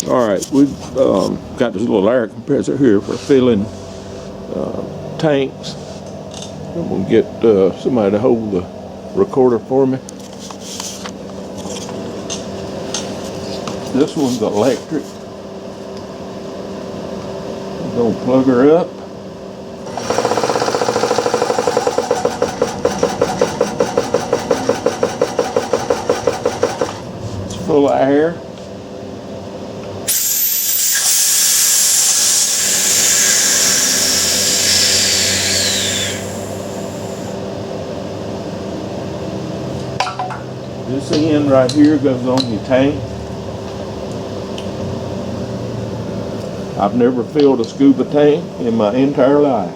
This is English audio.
All right, we've got this little air compressor here for filling tanks. I'm gonna get somebody to hold the recorder for me. This one's electric. I'm gonna plug her up. It's full of air. This end right here goes on your tank. I've never filled a scuba tank in my entire life.